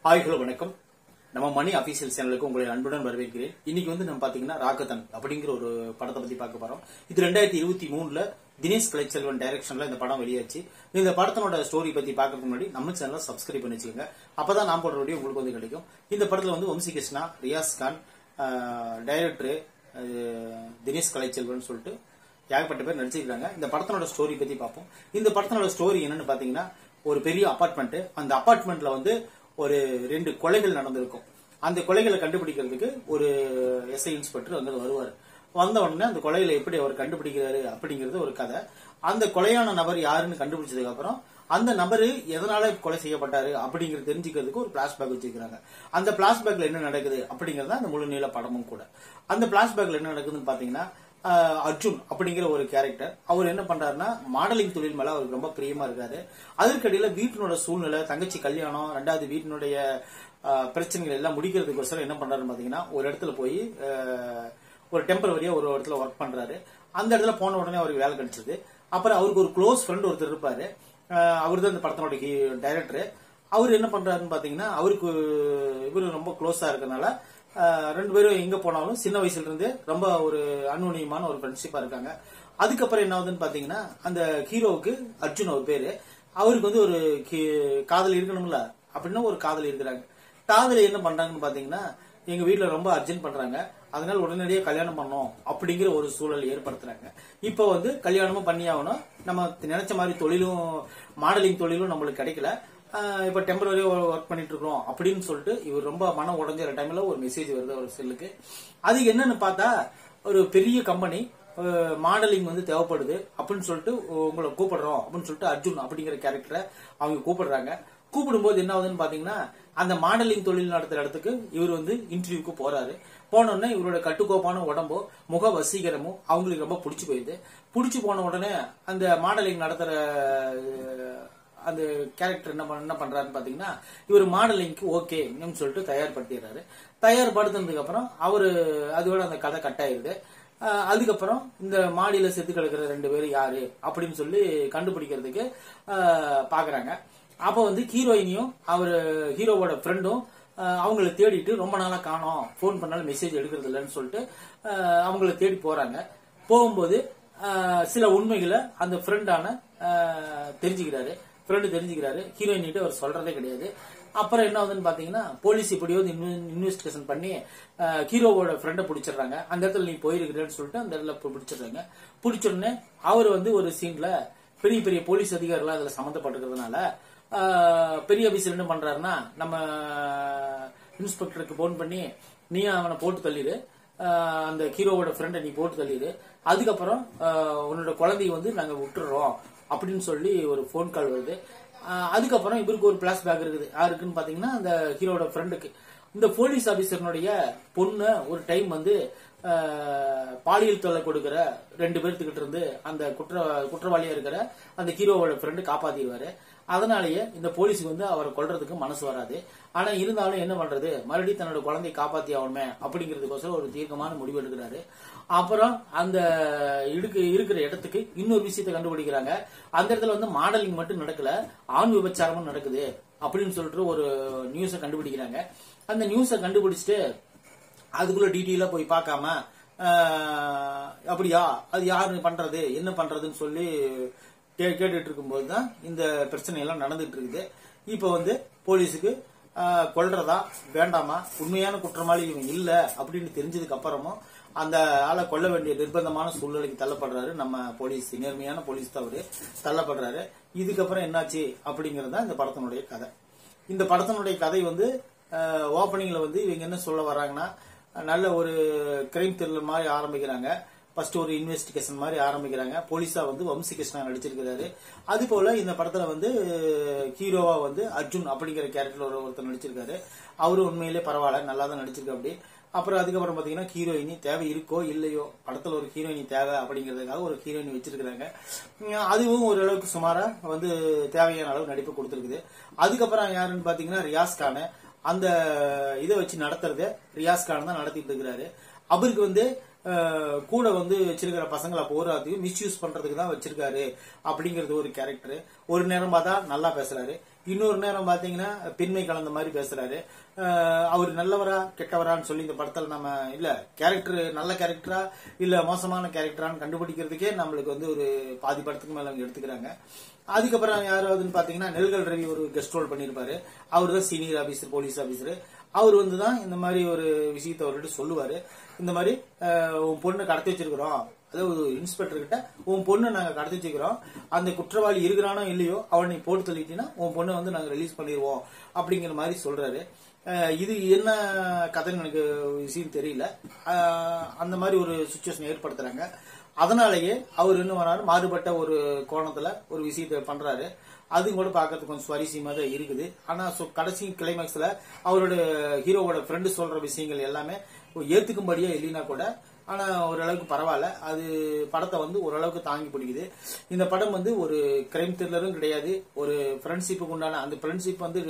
Hi hello வணக்கம். நம்ம மணி official சேனலுக்கு உங்களை அன்புடன் வரவேற்கிறேன். இன்னைக்கு வந்து நம்ம பாத்தீங்கன்னா ராக்கதன் அப்படிங்கிற ஒரு படத்தை பத்தி பார்க்க போறோம். இது 2023 தினேஷ் கலைச்செல்வன் டைரக்ஷன்ல இந்த படம் வெளியாச்சு. இந்த படத்தோட ஸ்டோரி பத்தி பாக்கிறதுக்கு முன்னாடி நம்ம சேனலை சப்ஸ்கிரைப் பண்ணி வச்சுக்கோங்க. அப்பதான் நான் போடுற வீடியோ உங்களுக்கு வந்து கிடைக்கும். இந்த படத்துல வந்து வம்சி கிருஷ்ணா, ரியாஸ் கான், டைரக்டர் தினேஷ் கலைச்செல்வன் சொல்லிட்டு ஏகப்பட்ட பேர் நடிச்சிருக்காங்க. இந்த படத்தோட ஸ்டோரி பத்தி பார்ப்போம். இந்த படத்தோட ஸ்டோரி என்னன்னு பாத்தீங்கன்னா, ஒரு பெரிய அபார்ட்மெண்ட். அந்த அபார்ட்மெண்ட்ல வந்து ஒரு 2 கொலைகள் நடந்திருக்கும். அந்த கொலைகளை கண்டுபிடிக்கிறதுக்கு ஒரு எஸ்ஐ இன்ஸ்பெக்டர் வந்து வருவார். வந்த உடனே அந்த கொலைகளை எப்படி அவர் கண்டுபிடிக்கிறாரு அப்படிங்கிறது ஒரு கதை. அந்த கொலையான நபர் யாருன்னு கண்டுபிடிச்சதுக்கு அப்புறம் அந்த நபரு எதனால கொலை செய்யப்பட்டாரு அப்படிங்கறது தெரிஞ்சுக்கிறதுக்கு ஒரு பிளாஷ்பேக் வச்சிருக்காங்க. அந்த பிளாஷ்பேக்ல என்ன நடக்குது அப்படிங்கறத அந்த முழு நீள படமும் கூட. அந்த பிளாஷ்பேக்ல என்ன நடக்குதுன்னு பாத்தீங்கன்னா, அர்ஜுன் அப்படிங்கிற ஒரு கேரக்டர் அவர் என்ன பண்றாருன்னா, மாடலிங் தொழில் மேல அவருக்கு ரொம்ப பிரியமா இருக்காரு. அதற்கடியில வீட்டினோட சூழ்நிலை, தங்கச்சி கல்யாணம், 2வது வீட்டினுடைய பிரச்சனைகள் எல்லாம் முடிக்கிறதுக்கோசரம் என்ன பண்றாருன்னு பாத்தீங்கன்னா, ஒரு இடத்துல போய் ஒரு டெம்பரவரியா ஒரு இடத்துல ஒர்க் பண்றாரு. அந்த இடத்துல போன உடனே அவருக்கு வேலை கிடைச்சது. அப்புறம் அவருக்கு ஒரு க்ளோஸ் ஃப்ரெண்ட் ஒருத்தர் இருப்பாரு. அவர் தான் இந்த படத்தோட டைரக்டர். அவர் என்ன பண்றாருன்னு பாத்தீங்கன்னா, அவருக்கு இவரு ரொம்ப க்ளோஸா இருக்கனால 2 பேரும் எங்க போனாலும் சின்ன வயசுல இருந்து ரொம்ப ஒரு அன்னுனியமான ஒரு ஃப்ரெண்ட்ஷிப்பா இருக்காங்க. அதுக்கப்புறம் என்ன ஆகுதுன்னு பாத்தீங்கன்னா, அந்த ஹீரோவுக்கு அர்ஜுன் அவர் பேரு, அவருக்கு வந்து ஒரு காதல் இருக்கணும்ல அப்படின்னா ஒரு காதல் இருக்கிறாங்க. காதலை என்ன பண்றாங்கன்னு பாத்தீங்கன்னா, எங்க வீட்டுல ரொம்ப அர்ஜென்ட் பண்றாங்க, அதனால உடனடியாக கல்யாணம் பண்ணோம் அப்படிங்கிற ஒரு சூழல் ஏற்படுத்துறாங்க. இப்ப வந்து கல்யாணமும் பண்ணி ஆகணும். நம்ம நினைச்ச மாதிரி தொழிலும், மாடலிங் தொழிலும் நம்மளுக்கு கிடைக்கல. இப்ப டெம்பரரியா ஒர்க் பண்ணிட்டு இருக்கோம் அப்படின்னு சொல்லிட்டு இவர் ரொம்ப மனம் உடஞ்ச டைம்ல ஒரு மெசேஜ் வருது ஒரு செல்லுக்கு. அது என்னன்னு பார்த்தா, ஒரு பெரிய கம்பெனி மாடலிங் வந்து தேவைப்படுது அப்படின்னு சொல்லிட்டு உங்களை கூப்பிடுறோம் அப்படின்னு சொல்லிட்டு அர்ஜுன் அப்படிங்கிற கேரக்டரை அவங்க கூப்பிடுறாங்க. கூப்பிடும்போது என்ன ஆகுதுன்னு பாத்தீங்கன்னா, அந்த மாடலிங் தொழில் நடத்துற இடத்துக்கு இவர் வந்து இன்டர்வியூக்கு போறாரு. போனோடனே இவரோட கட்டுக்கோப்பான உடம்போ முக வசீகரமும் அவங்களுக்கு ரொம்ப பிடிச்சு போயிடுது. பிடிச்சு போன உடனே அந்த மாடலிங் நடத்துற அந்த கேரக்டர் என்ன பண்றாருன்னு பாத்தீங்கன்னா, இவர் மாடலிங்க்கு ஓகேன்னு சொல்லிட்டு தயார்படுத்திடுறாரு. தயார்படுத்தினதுக்கு அப்புறம் அவரு அதோட அந்த கதை கட் ஆயிருது. அதுக்கப்புறம் இந்த மாடியில செத்து கிடக்கிற 2 பேரும் யாரு அப்படின்னு சொல்லி கண்டுபிடிக்கிறதுக்கு பாக்குறாங்க. அப்ப வந்து ஹீரோயினியும் அவரு ஹீரோவோட ஃப்ரெண்டும் அவங்கள தேடிட்டு ரொம்ப நாளா காணோம், போன் பண்ணாலும் மெசேஜ் எடுக்கிறது இல்லைன்னு சொல்லிட்டு அவங்கள தேடி போறாங்க. போகும்போது சில உண்மைகளை அந்த ஃப்ரெண்டான தெரிஞ்சுக்கிறாரு. ஹீரோயின் கிட்ட அவர் சொல்றதே கிடையாது. அப்புறம் என்ன ஆகுதுன்னு பாத்தீங்கன்னா, போலீஸ் இப்படியோ இன்வெஸ்டிகேஷன் பண்ணி ஹீரோவோட ஃப்ரெண்டை பிடிச்சிடுறாங்க. அந்த இடத்துல நீ போயிருக்கிறேன்னு சொல்லிட்டு அந்த இடத்துல பிடிச்சிடுறாங்க. பிடிச்ச உடனே அவர் வந்து ஒரு சீன்ல பெரிய பெரிய போலீஸ் அதிகாரிகள் அதுல சம்பந்தப்பட்டிருக்கிறதுனால பெரிய ஆபீசர் என்ன பண்றாருன்னா, நம்ம இன்ஸ்பெக்டருக்கு போன் பண்ணி நீ அவனை போட்டு தள்ளிடு, அந்த ஹீரோவோட ஃப்ரெண்டை நீ போட்டு தள்ளிடு, அதுக்கப்புறம் உன்னோட குழந்தைய வந்து நாங்க விட்டுறோம் அப்படின்னு சொல்லி ஒரு போன் கால் வருது. அதுக்கப்புறம் இவருக்கு ஒரு பிளாஷ்பேக் இருக்குது. யாருக்குன்னு பாத்தீங்கன்னா, அந்த ஹீரோட ஃப்ரெண்டுக்கு. இந்த போலீஸ் ஆபீசர்னுடைய பொண்ணு ஒரு டைம் வந்து பாலியல் தொல்லை கொடுக்கிற 2 பேர்த்துக்கிட்ட இருந்து அந்த குற்றவாளியா இருக்கிற அந்த ஹீரோவோட ஃப்ரெண்டு காப்பாத்திடுவாரு. அதனாலேயே இந்த போலீஸுக்கு வந்து அவரை கொல்றதுக்கு மனசு வராது. ஆனா இருந்தாலும் என்ன பண்றது, மறுபடியும் தன்னோட குழந்தையை காப்பாத்தி ஆகணுமே அப்படிங்கிறதுக்கோசரம் ஒரு தீர்க்கமான முடிவு எடுக்கிறாரு. அப்புறம் அந்த இருக்கிற இடத்துக்கு இன்னொரு விஷயத்தை கண்டுபிடிக்கிறாங்க. அந்த இடத்துல வந்து மாடலிங் மட்டும் நடக்கல, ஆண் விபச்சாரமும் நடக்குது அப்படின்னு சொல்லிட்டு ஒரு நியூஸை கண்டுபிடிக்கிறாங்க. அந்த நியூஸை கண்டுபிடிச்சிட்டு அதுக்குள்ள டீட்டெயிலா போய் பார்க்காம, அப்படியா அது யாரு பண்றது என்ன பண்றதுன்னு சொல்லி கேட்டுட்டு இருக்கும்போது தான் இந்த பிரச்சனை எல்லாம் நடந்துட்டு இருக்குது. இப்ப வந்து போலீஸுக்கு கொல்றதா வேண்டாமா, உண்மையான குற்றவாளி இவன் இல்ல அப்படின்னு தெரிஞ்சதுக்கு அப்புறமும் அந்த ஆளை கொல்ல வேண்டிய நிர்பந்தமான சூழ்நிலைக்கு தள்ளப்படுறாரு நம்ம போலீஸ். நேர்மையான போலீஸ் தான் அவரு தள்ளப்படுறாரு. இதுக்கப்புறம் என்னாச்சு அப்படிங்கறத இந்த படத்தினுடைய கதை. இந்த படத்தினுடைய கதை வந்து ஓபனிங்ல வந்து இவங்க என்ன சொல்ல வர்றாங்கன்னா, நல்ல ஒரு கிரைம் த்ரில்லர் மாதிரி ஆரம்பிக்கிறாங்க. ஃபர்ஸ்ட் ஒரு இன்வெஸ்டிகேஷன் மாதிரி ஆரம்பிக்கிறாங்க. போலீஸா வந்து வம்சி கிருஷ்ணா நடிச்சிருக்கிறாரு. அது போல இந்த படத்துல வந்து ஹீரோவா வந்து அர்ஜுன் அப்படிங்கிற கேரக்டர் ஒருத்தர் நடிச்சிருக்காரு. அவரு உண்மையிலே பரவாயில்ல, நல்லா தான் நடிச்சிருக்கு அப்படி. அப்புறம் அதுக்கப்புறம் பாத்தீங்கன்னா, ஹீரோயினி தேவை இருக்கோ இல்லையோ, படத்துல ஒரு ஹீரோயினி தேவை அப்படிங்கறதுக்காக ஒரு ஹீரோயினி வச்சிருக்காங்க. அதுவும் ஓரளவுக்கு சுமாரா வந்து தேவையான அளவு நடிப்பு கொடுத்திருக்குது. அதுக்கப்புறம் யாருன்னு பாத்தீங்கன்னா, ரியாஸ் கான். அந்த இதை வச்சு நடத்துறத ரியாஸ் கான் தான் நடத்திட்டு இருக்கிறாரு. அவருக்கு வந்து கூட வந்து வச்சிருக்கிற பசங்களை போராத்தையும் மிஸ்யூஸ் பண்றதுக்கு தான் வச்சிருக்காரு அப்படிங்கறது ஒரு கேரக்டர். ஒரு நேரம் பார்த்தா நல்லா பேசுறாரு, இன்னொரு நேரம் பாத்தீங்கன்னா பெண்மை கலந்த மாதிரி பேசுறாரு. அவர் நல்லவரா கெட்டவரான்னு சொல்லி இந்த படத்துல நம்ம இல்ல கேரக்டர் நல்ல கேரக்டரா இல்ல மோசமான கேரக்டரான்னு கண்டுபிடிக்கிறதுக்கே நம்மளுக்கு வந்து ஒரு பாதி படத்துக்கு மேல அவங்க எடுத்துக்கிறாங்க. அதுக்கப்புறம் யாராவதுன்னு பாத்தீங்கன்னா நெல்கல் ரவி ஒரு கெஸ்ட் ரோல் பண்ணிருப்பாரு. அவர் தான் சீனியர் ஆபீசர், போலீஸ் ஆபீசர். அவர் வந்து தான் இந்த மாதிரி ஒரு விஷயத்த அவர்கிட்ட சொல்லுவாரு. இந்த மாதிரி உன் பொண்ணை கடத்தி வச்சிருக்கிறோம், அதாவது இன்ஸ்பெக்டர் கிட்ட உன் பொண்ணை நாங்க கடத்தி வச்சுக்கிறோம், அந்த குற்றவாளி இருக்கிறானோ இல்லையோ அவனை போட்டு தள்ளிட்டீங்கன்னா உன் பொண்ணை வந்து நாங்க ரிலீஸ் பண்ணிடுவோம் அப்படிங்கிற மாதிரி சொல்றாரு. இது என்ன கதைன்னு எனக்கு விஷயம் தெரியல. அந்த மாதிரி ஒரு சுச்சுவேஷன் ஏற்படுத்துறாங்க. அதனாலேயே அவர் என்ன பண்ணாரு, மாறுபட்ட ஒரு கோணத்துல ஒரு விஷயத்த பண்றாரு. அது கூட பாக்கிறதுக்கு கொஞ்சம் சுவாரஸ்யமா தான் இருக்குது. ஆனா கடைசி கிளைமேக்ஸ்ல அவரோட ஹீரோவோட ஃப்ரெண்டு சொல்ற விஷயங்கள் எல்லாமே ஏத்துக்கும்படியா இல்லைன்னா கூட ஆனா ஓரளவுக்கு பரவாயில்ல. அது படத்தை வந்து ஓரளவுக்கு தாங்கி பிடிக்குது. இந்த படம் வந்து ஒரு கிரைம் த்ரில்லரும் கிடையாது, ஒரு ஃப்ரெண்ட்ஷிப்புக்கு உண்டான அந்த ஃப்ரெண்ட்ஷிப் வந்து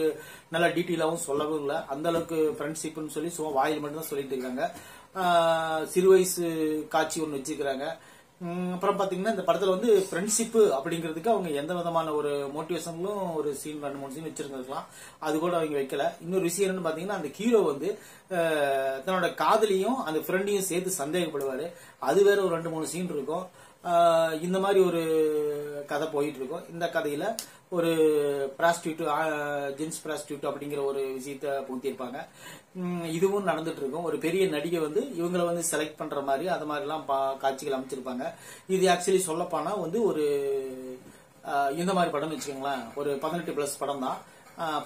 நல்லா டீட்டெயிலாவும் சொல்லவும் இல்லை. அந்த அளவுக்கு ஃப்ரெண்ட்ஷிப்னு சொல்லி சும்மா வாயில் மட்டும் தான் சொல்லிட்டு இருக்காங்க. சிறு வயசு காட்சி ஒன்று வச்சிருக்கிறாங்க. அப்புறம் பாத்தீங்கன்னா இந்த படத்துல வந்து ஃப்ரெண்ட்ஷிப் அப்படிங்கிறதுக்கு அவங்க எந்த விதமான ஒரு மோட்டிவேஷன்களும் ஒரு சீன் 2-3 சீன் வச்சிருந்திருக்கலாம். அது கூட அவங்க வைக்கல. இன்னொரு விஷயம் என்னன்னு பாத்தீங்கன்னா அந்த ஹீரோ வந்து தன்னோட காதலியும் அந்த ஃப்ரெண்டையும் சேர்த்து சந்தேகப்படுவாரு. அது வேற ஒரு 2-3 சீன் இருக்கும். இந்த மாதிரி ஒரு கதை போயிட்டு இருக்கும். இந்த கதையில ஒரு பிராஸ்டியூட், ஜென்ஸ் பிராஸ்டியூட் அப்படிங்கிற ஒரு விஷயத்த பூத்திருப்பாங்க. இதுவும் நடந்துட்டு இருக்கும். ஒரு பெரிய நடிகை வந்து இவங்களை வந்து செலக்ட் பண்ற மாதிரி அது மாதிரி எல்லாம் காட்சிகள் அமைச்சிருப்பாங்க. இது ஆக்சுவலி சொல்லப்போனா வந்து ஒரு இந்த மாதிரி படம்னு வச்சுக்கோங்களேன், ஒரு 18+ படம் தான்.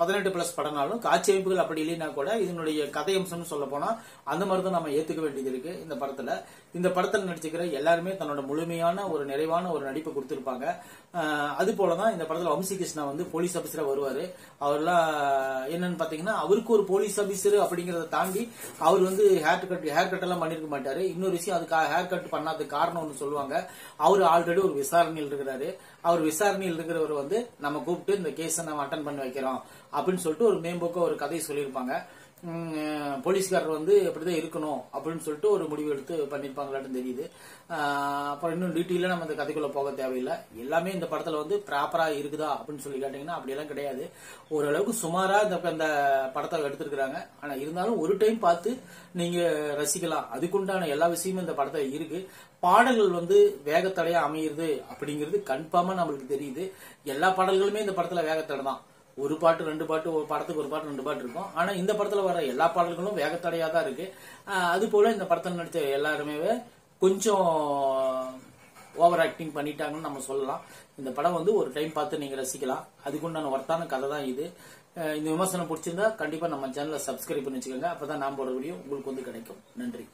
18+ படம்னாலும் காட்சி அமைப்புகள் அப்படி இல்லைன்னா கூட இதனுடைய கதை அம்சம்னு சொல்ல போனா அந்த மாதிரி தான் நம்ம ஏத்துக்க வேண்டியது இருக்கு. இந்த படத்துல நடிச்சுக்கிற எல்லாருமே தன்னோட முழுமையான ஒரு நிறைவான ஒரு நடிப்பை கொடுத்திருப்பாங்க. அது போலதான் இந்த படத்துல வம்சி கிருஷ்ணா வந்து போலீஸ் ஆபீசரா வருவாரு. அவர்லாம் என்னன்னு பாத்தீங்கன்னா அவருக்கு ஒரு போலீஸ் ஆபீசர் அப்படிங்கறத தாண்டி அவர் வந்து ஹேர் கட் எல்லாம் பண்ணிருக்க மாட்டாரு. இன்னொரு விஷயம், அதுக்கு ஹேர் கட் பண்ணாததுக்கு காரணம் ஒன்று சொல்லுவாங்க. அவர் ஆல்ரெடி ஒரு விசாரணையில் இருக்கிறாரு. அவர் விசாரணையில் இருக்கிறவர் வந்து நம்ம கூப்பிட்டு இந்த கேஸை நம்ம அட்டன் பண்ணி வைக்கிறோம் அப்படின்னு சொல்லிட்டு ஒரு மேம்போக்க ஒரு கதையை சொல்லியிருப்பாங்க. போலீஸ்காரர் வந்து எப்படிதான் இருக்கணும் அப்படின்னு சொல்லிட்டு ஒரு முடிவு எடுத்து பண்ணிருப்பாங்களான்னு தெரியுது. அப்புறம் இன்னும் டீட்டெயிலா நம்ம இந்த கதைக்குள்ள போக தேவையில்லை. எல்லாமே இந்த படத்துல வந்து ப்ராப்பரா இருக்குதா அப்படின்னு சொல்லி கேட்டீங்கன்னா அப்படியெல்லாம் கிடையாது. ஓரளவுக்கு சுமாரா இந்த படத்தை எடுத்திருக்கிறாங்க. ஆனா இருந்தாலும் ஒரு டைம் பார்த்து நீங்க ரசிக்கலாம். அதுக்குண்டான எல்லா விஷயமும் இந்த படத்துல இருக்கு. பாடல்கள் வந்து வேகத்தடையா அமையுது அப்படிங்கிறது கன்ஃபார்மா நம்மளுக்கு தெரியுது. எல்லா பாடல்களுமே இந்த படத்துல வேகத்தடை தான். ஒரு பாட்டு 2 பாட்டு, ஒரு படத்துக்கு ஒரு பாட்டு 2 பாட்டு இருக்கும். ஆனா இந்த படத்துல வர எல்லா பாடல்களும் வேகத்தடையா தான் இருக்கு. அது போல இந்த படத்துல நடிச்ச எல்லாருமே கொஞ்சம் ஓவர் ஆக்டிங் பண்ணிட்டாங்கன்னு நம்ம சொல்லலாம். இந்த படம் வந்து ஒரு டைம் பார்த்து நீங்க ரசிக்கலாம். அதுக்குண்டான ஒர்த்தான கதை தான் இது. இந்த விமர்சனம் பிடிச்சிருந்தா கண்டிப்பா நம்ம சேனலை சப்ஸ்கிரைப் பண்ணி வச்சுக்கோங்க. அப்பதான் நான் போடுற வீடியோ உங்களுக்கு வந்து கிடைக்கும். நன்றி.